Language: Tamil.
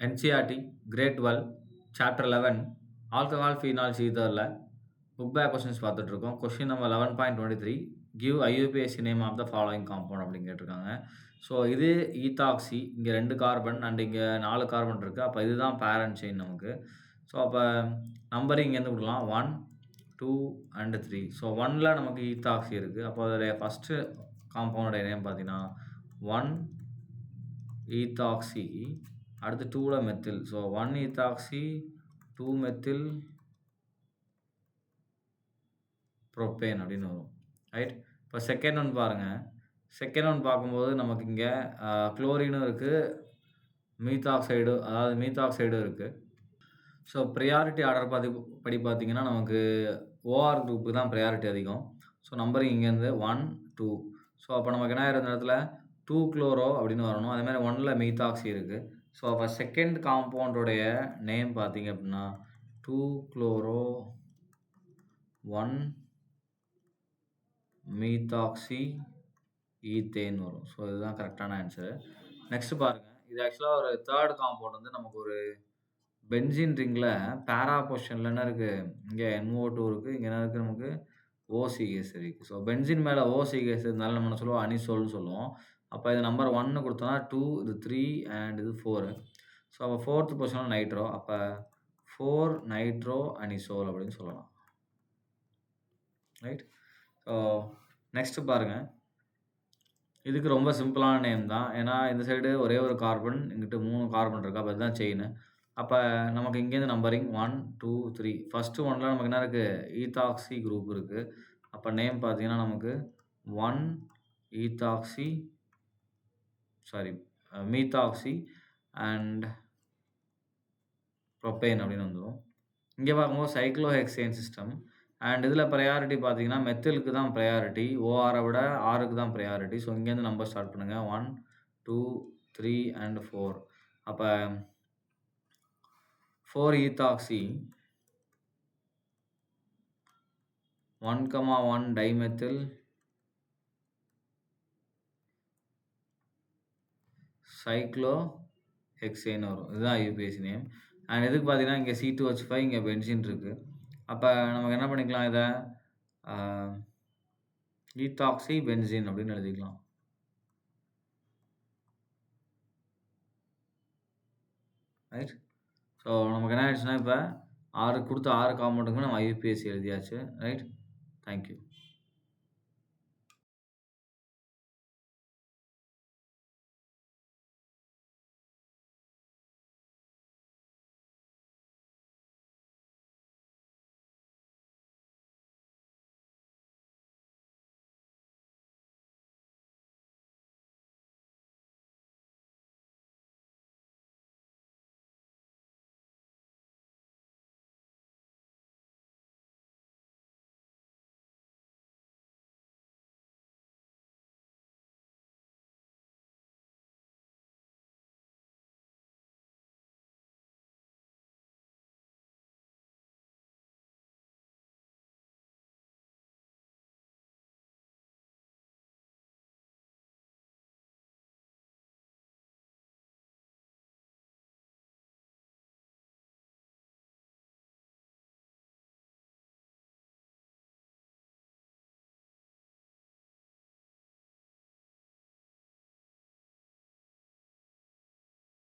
NCERT, Grade 12, Chapter 11, Alcohol Phenol Etherல புக் பேக் கொஸ்டின்ஸ் பார்த்துட்டு இருக்கோம். Question number 11.23 give IUPAC name of the following compound அப்படின்னு கேட்டிருக்காங்க. ஸோ இது ஈத்தாக்சி, இங்கே 2 கார்பன் அண்ட் இங்கே 4 கார்பன் இருக்குது. அப்போ இதுதான் பேரண்ட் செயின் நமக்கு. ஸோ அப்போ நம்பரிங் இங்கேருந்து கொடுக்கலாம் 1, 2 அண்ட் 3. ஸோ 1ல் நமக்கு ஈத்தாக்சி இருக்குது. அப்போ அதோடைய ஃபஸ்ட்டு காம்பவுண்டோடைய நேம் பார்த்தீங்கன்னா 1 ஈத்தாக்சி, அடுத்து 2ல் methyl. So 1 ethoxy 2 methyl propane அப்படின்னு வரும். ரைட். இப்போ செகண்ட் ஒன் பாருங்கள். செகண்ட் ஒன் பார்க்கும்போது நமக்கு இங்கே குளோரினும் இருக்குது, மீத்தாக்சைடு, அதாவது மீத்தாக்சைடும் இருக்குது. ஸோ ப்ரையாரிட்டி ஆர்டர் படி பார்த்தீங்கன்னா நமக்கு ஓஆர் குரூப்புக்கு தான் ப்ரையாரிட்டி அதிகம். ஸோ நம்பரிங் இங்கேருந்து 1, 2. ஸோ அப்போ நமக்கு என்ன ஆயிருந்த இடத்துல 2 குளோரோ அப்படின்னு வரணும். அதேமாதிரி 1ல் மீத்தாக்சி இருக்குது. ஸோ அப்போ செகண்ட் காம்பவுண்டோடைய நேம் பார்த்தீங்க அப்படின்னா 2 குளோரோ 1 மீத்தாக்சி ஈத்தேன் வரும். ஸோ இதுதான் கரெக்டான ஆன்சரு. நெக்ஸ்ட் பாருங்கள். இது ஆக்சுவலாக ஒரு தேர்ட் காம்பவுண்ட் வந்து நமக்கு ஒரு பென்சின் ரிங்கில் பேரா பொசிஷனில் என்ன இருக்குது, இங்கே NO2 இருக்குது, இங்கே என்ன இருக்குது, நமக்கு OCS இருக்குது. ஸோ பென்சின் மேலே OCS இருந்தாலும் நம்ம என்ன சொல்லுவோம், அனிசோல்னு சொல்லுவோம். அப்போ இது நம்பர் 1 கொடுத்தோன்னா 2, இது 3 அண்ட் இது 4. ஸோ அப்போ 4th பொசிஷனில் நைட்ரோ, அப்போ 4 நைட்ரோ அனிசோல் அப்படின்னு சொல்லலாம். ரைட். ஸோ நெக்ஸ்ட்டு பாருங்கள். இதுக்கு ரொம்ப சிம்பிளான நேம் தான். ஏன்னா இந்த சைடு ஒரே ஒரு கார்பன், இங்கிட்டு 3 கார்பன் இருக்குது. அப்போ இதுதான் செயின். அப்போ நமக்கு இங்கேருந்து நம்பரிங் 1, 2, 3. ஃபஸ்ட்டு ஒன்றில் நமக்கு என்ன இருக்குது, ஈத்தாக்சி குரூப் இருக்குது. அப்போ நேம் பார்த்தீங்கன்னா நமக்கு 1 ஈத்தாக்சி, மீத்தாக்சி அண்ட் ப்ரோப்பேன் அப்படின்னு வந்துடும். இங்கே பார்க்கும்போது சைக்ளோஹெக்சேன் சிஸ்டம். அண்ட் இதில் ப்ரையாரிட்டி பார்த்தீங்கன்னா மெத்திலுக்கு தான் ப்ரையாரிட்டி, ஓஆரை விட ஆருக்கு தான் ப்ரையாரிட்டி. ஸோ இங்கேருந்து நம்பர் ஸ்டார்ட் பண்ணுங்கள். 1, 2, 3 அண்ட் 4. அப்போ 4 ஈத்தாக்சி, 1,1 டைமெத்தில் சைக்ளோஹெக்சேன் வரும். இதுதான் IUPAC நேம். அண்ட் இதுக்கு பார்த்தீங்கன்னா இங்கே C2H5, இங்கே பென்சின் இருக்குது. அப்போ நமக்கு என்ன பண்ணிக்கலாம், இதை ஈத்தாக்சி பென்சின் அப்படின்னு எழுதிக்கலாம். ரைட். ஸோ நமக்கு என்ன ஆயிடுச்சுன்னா இப்போ 6 கொடுத்த 6 காம்பவுண்டுக்குமே நம்ம IUPAC எழுதியாச்சு. ரைட். தேங்க்யூ.